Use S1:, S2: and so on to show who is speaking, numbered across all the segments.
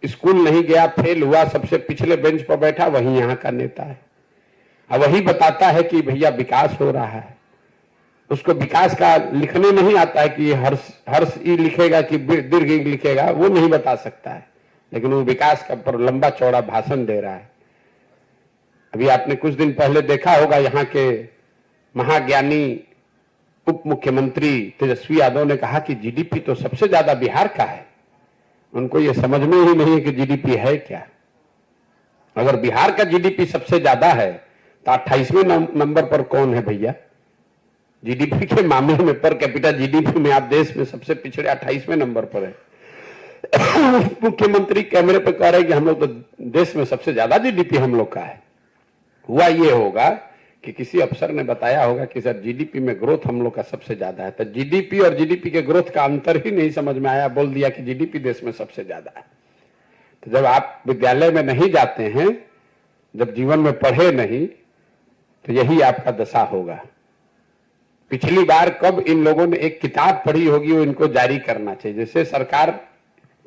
S1: School नहीं गया, fail हुआ, सबसे पिछले बेंच पर बैठा, वही यहाँ का नेता है। अब वही बताता है कि भैया विकास हो रहा है। उसको विकास का लिखने नहीं आता है कि हर्ष हर्ष ई लिखेगा कि दीर्घ ई लिखेगा, वो नहीं बता सकता है, लेकिन वो विकास का पर लंबा चौड़ा भाषण दे रहा है। अभी आपने कुछ दिन पहले देखा होगा, यहाँ के महाज्ञानी उप मुख्यमंत्री तेजस्वी यादव ने कहा कि जीडीपी तो सबसे ज्यादा बिहार का है। उनको ये समझ में ही नहीं है कि जीडीपी है क्या। अगर बिहार का जीडीपी सबसे ज्यादा है तो 28वें नंबर पर कौन है भैया? जीडीपी के मामले में, पर कैपिटा जीडीपी में आप देश में सबसे पिछड़े 28वें नंबर पर है। मुख्यमंत्री कैमरे पर कह रहे हैं कि हम लोग तो देश में सबसे ज्यादा जीडीपी हम लोग का है। हुआ ये होगा कि किसी अफसर ने बताया होगा कि सर जीडीपी में ग्रोथ हम लोग का सबसे ज्यादा है, तो जीडीपी और जीडीपी के ग्रोथ का अंतर ही नहीं समझ में आया, बोल दिया कि जीडीपी देश में सबसे ज्यादा है। तो जब आप विद्यालय में नहीं जाते हैं, जब जीवन में पढ़े नहीं, तो यही आपका दशा होगा। पिछली बार कब इन लोगों ने एक किताब पढ़ी होगी, वो इनको जारी करना चाहिए। जैसे सरकार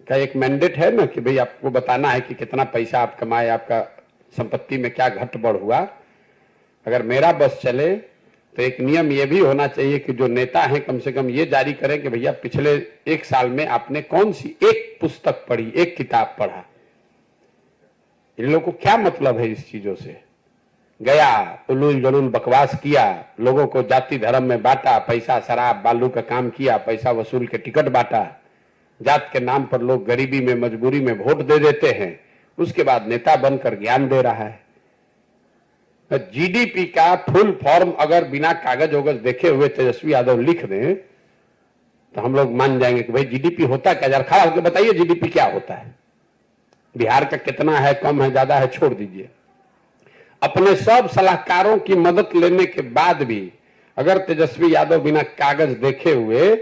S1: का एक मैंडेट है ना कि भाई आपको बताना है कि कितना पैसा आप कमाए, आपका संपत्ति में क्या घट बढ़ हुआ। अगर मेरा बस चले तो एक नियम यह भी होना चाहिए कि जो नेता हैं कम से कम ये जारी करें कि भैया पिछले 1 साल में आपने कौन सी एक पुस्तक पढ़ी, एक किताब पढ़ा। इन लोगों को क्या मतलब है इस चीजों से? गया, उलूल जलूल बकवास किया, लोगों को जाति धर्म में बांटा, पैसा शराब बालू का काम किया, पैसा वसूल के टिकट बांटा, जात के नाम पर लोग गरीबी में मजबूरी में वोट दे देते हैं, उसके बाद नेता बनकर ज्ञान दे रहा है। जीडीपी का फुल फॉर्म अगर बिना कागज वगज देखे हुए तेजस्वी यादव लिख दें तो हम लोग मान जाएंगे कि भाई जीडीपी होता क्या। जरा खड़ा होकर बताइए जीडीपी क्या होता है, बिहार का कितना है, कम है, ज्यादा है, छोड़ दीजिए। अपने सब सलाहकारों की मदद लेने के बाद भी अगर तेजस्वी यादव बिना कागज देखे हुए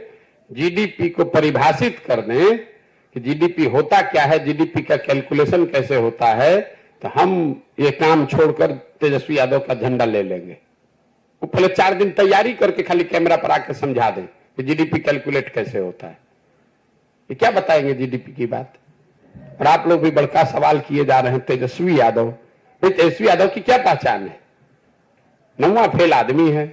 S1: जीडीपी को परिभाषित कर दें कि जीडीपी होता क्या है, जीडीपी का कैलकुलेशन कैसे होता है, तो हम ये काम छोड़कर तेजस्वी यादव का झंडा ले लेंगे। वो पहले 4 दिन तैयारी करके खाली कैमरा पर आकर समझा दें कि जीडीपी कैलकुलेट कैसे होता है। ये क्या बताएंगे जीडीपी की बात? और आप लोग भी बड़का सवाल किए जा रहे हैं तेजस्वी यादव। तेजस्वी यादव की क्या पहचान है? 9वां फेल आदमी है।